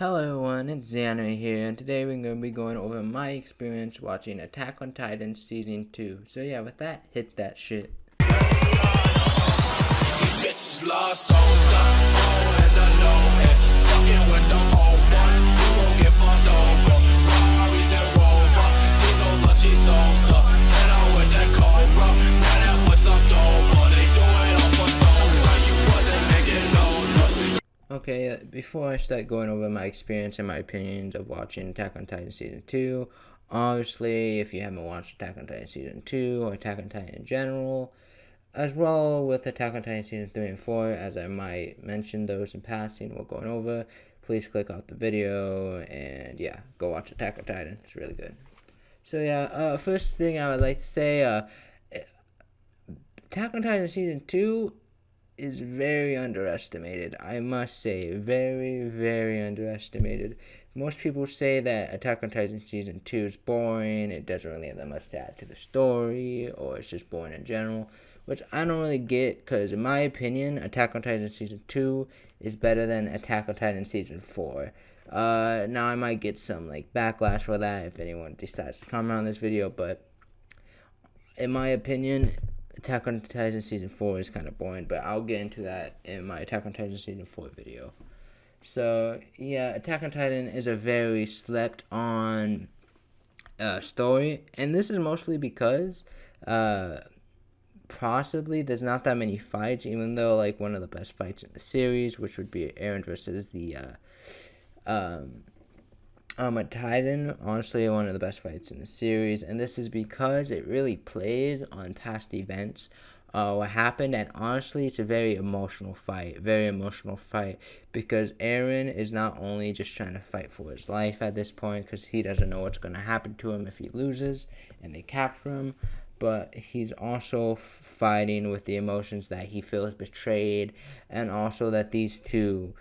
Hello everyone, it's Xander here, and today we're going to be going over my experience watching Attack on Titan Season 2. So yeah, with that, hit that shit. Okay, before I start going over my experience and my opinions of watching Attack on Titan Season 2, obviously, if you haven't watched Attack on Titan Season 2 or Attack on Titan in general, as well with Attack on Titan Season 3 and 4, as I might mention those in passing while going over, please click off the video and yeah, go watch Attack on Titan. It's really good. So yeah, first thing I would like to say, Attack on Titan Season 2 is very underestimated. I must say, very, very underestimated. Most people say that Attack on Titan Season 2 is boring, it doesn't really have that much to add to the story, or it's just boring in general, which I don't really get, because in my opinion, Attack on Titan Season 2 is better than Attack on Titan Season 4. Now I might get some backlash for that if anyone decides to comment on this video, but in my opinion, Attack on Titan Season 4 is kind of boring, but I'll get into that in my Attack on Titan Season 4 video. So, yeah, Attack on Titan is a very slept-on story, and this is mostly because possibly there's not that many fights, even though, one of the best fights in the series, which would be Eren versus the a Titan, honestly one of the best fights in the series, and this is because it really plays on past events, what happened, and honestly it's a very emotional fight, because Eren is not only just trying to fight for his life at this point, because he doesn't know what's going to happen to him if he loses and they capture him, but he's also fighting with the emotions that he feels betrayed, and also that these two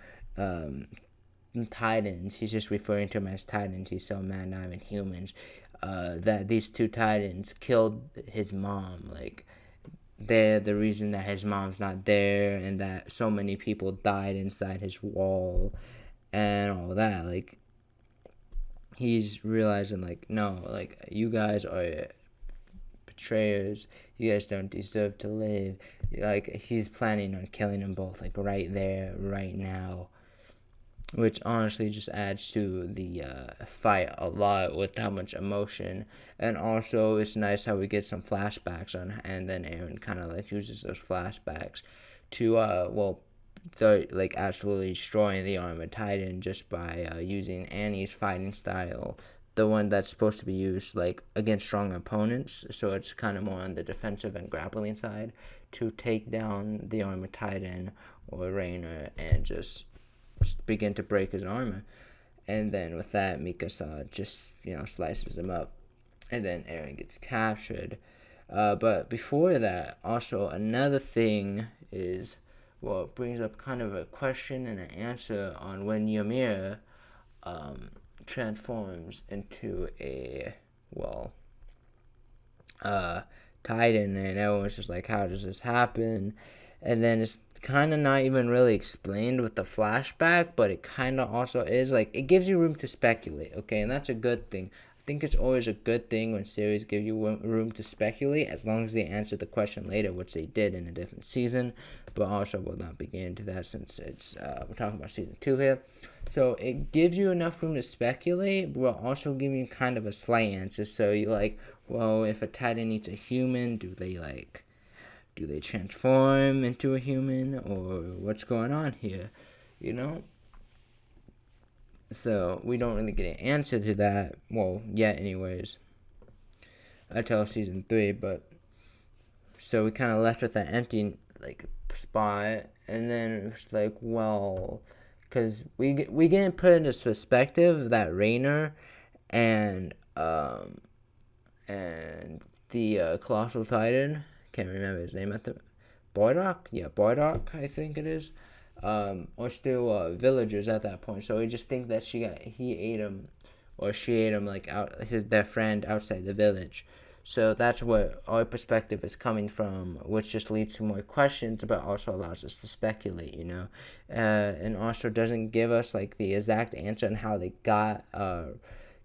Titans, he's just referring to them as Titans, he's so mad, not even humans, that these two Titans killed his mom, they're the reason that his mom's not there, and that so many people died inside his wall, and all that, he's realizing, no, you guys are betrayers, you guys don't deserve to live, he's planning on killing them both, right there, right now, which honestly just adds to the fight a lot with how much emotion. And also it's nice how we get some flashbacks on, and then Eren kind of uses those flashbacks to absolutely destroying the Armored Titan just by using Annie's fighting style, the one that's supposed to be used against strong opponents, so it's kind of more on the defensive and grappling side, to take down the Armored Titan or Reiner and just begin to break his armor. And then with that, Mikasa just slices him up, and then Eren gets captured. But before that, also another thing is, well, it brings up kind of a question and an answer on when Ymir transforms into a Titan, and everyone's just like, how does this happen? And then it's kind of not even really explained with the flashback, but it kind of also is, it gives you room to speculate, okay, and that's a good thing. I think it's always a good thing when series give you room to speculate, as long as they answer the question later, which they did in a different season, but also we'll not begin into that since it's we're talking about season 2 here. So it gives you enough room to speculate, but will also give you kind of a slight answer. So you well, if a Titan eats a human, do they transform into a human, or what's going on here, So we don't really get an answer to that, well, yet anyways, until season 3, but so we kind of left with that empty spot, and then it's well, because we get put into perspective that Reiner and the Colossal Titan, can't remember his name at the Bardock, I think it is, are still villagers at that point. So we just think that he ate him, or she ate him, their friend outside the village. So that's what our perspective is coming from, which just leads to more questions, but also allows us to speculate, and also doesn't give us like the exact answer on how they got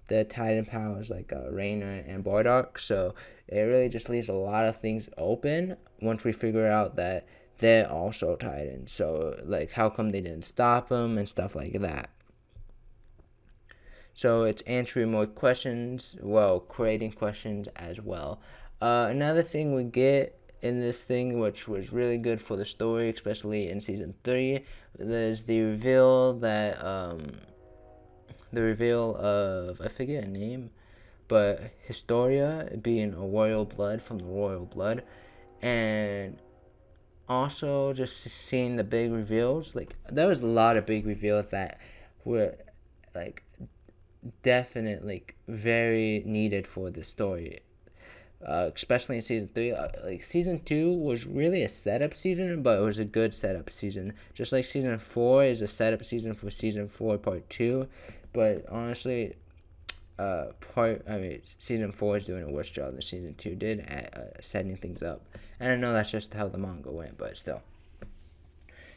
the Titan powers like Reina and Bardock. So it really just leaves a lot of things open once we figure out that they're also Titans. So like, how come they didn't stop them and stuff like that. So it's answering more questions, well, creating questions as well. Another thing we get in this thing, which was really good for the story, especially in season 3, is the reveal of, I forget her name, but Historia being a royal blood from the royal blood, and also just seeing the big reveals. Like, there was a lot of big reveals that were like definitely very needed for the story, especially in season 3. Like, season 2 was really a setup season, but it was a good setup season, just like season 4 is a setup season for season 4 part 2. But honestly, season 4 is doing a worse job than season 2 did at setting things up, and I know that's just how the manga went, but still.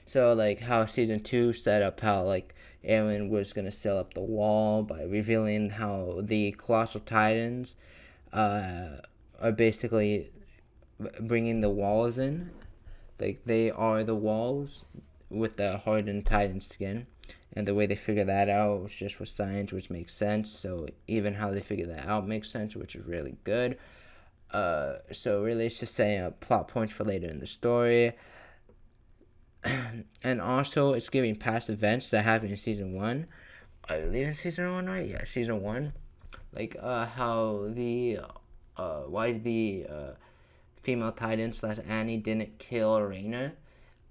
So like, how season 2 set up how like Eren was gonna seal up the wall by revealing how the Colossal Titans are basically bringing the walls in. Like, they are the walls with the hardened Titan skin. And the way they figure that out was just with science, which makes sense. So even how they figure that out makes sense, which is really good. So really, it's just saying plot points for later in the story. And also, it's giving past events that happened in season 1. I believe in season 1, right? Yeah, season 1. Like, how why the female Titan / Annie didn't kill Reina.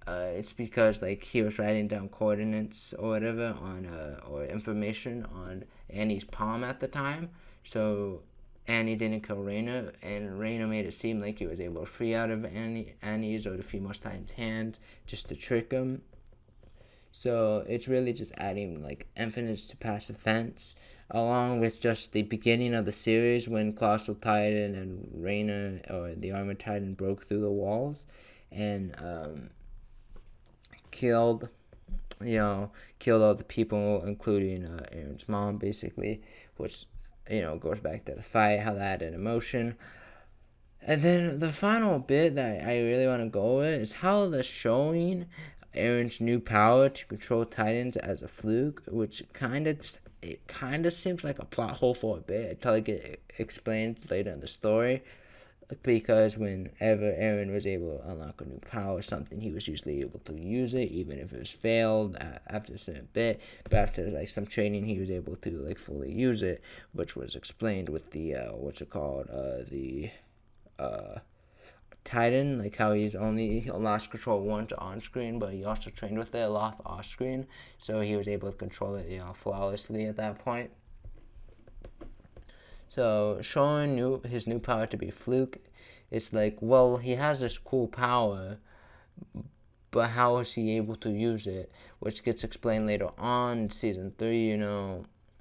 It's because like he was writing down coordinates or whatever on or information on Annie's palm at the time. So Annie didn't kill Reina, and Reina made it seem like he was able to free out of Annie's or the female Titan's hand just to trick him. So it's really just adding like emphasis to past events, along with just the beginning of the series when Colossal Titan and Reina or the Armored Titan broke through the walls and killed killed all the people, including Eren's mom, basically, which goes back to the fight, how that added emotion. And then the final bit that I really want to go with is how they're showing Eren's new power to control Titans as a fluke, which kind of seems like a plot hole for a bit until it gets explained later in the story. Because whenever Eren was able to unlock a new power, something, he was usually able to use it, even if it was failed after a certain bit. But after like some training, he was able to like fully use it, which was explained with the the Titan, like how he lost control once on screen, but he also trained with it a lot off screen, so he was able to control it flawlessly at that point. So showing his new power to be fluke, it's like, well, he has this cool power, but how is he able to use it? Which gets explained later on in season 3,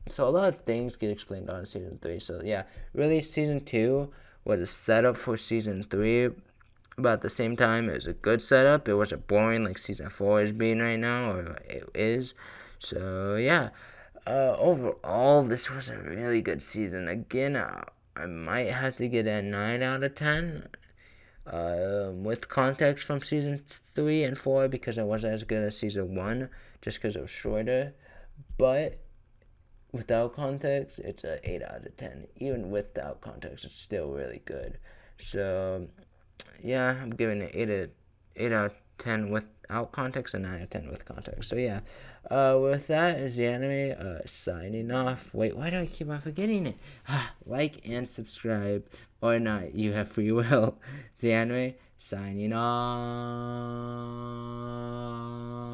So a lot of things get explained on in season 3. So yeah, really season 2 was a setup for season 3, but at the same time, it was a good setup. It wasn't boring like season 4 is being right now, or it is. So yeah. Overall, this was a really good season. Again, I might have to get a 9 out of 10 with context from season 3 and 4 because it wasn't as good as season 1 just because it was shorter. But without context, it's an 8 out of 10. Even without context, it's still really good. So, yeah, I'm giving it 8 out of 10 without context and 9 out of 10 with context. So yeah, with that is the anime signing off. Wait, why do I keep on forgetting it? Like and subscribe or not, you have free will. The anime signing off.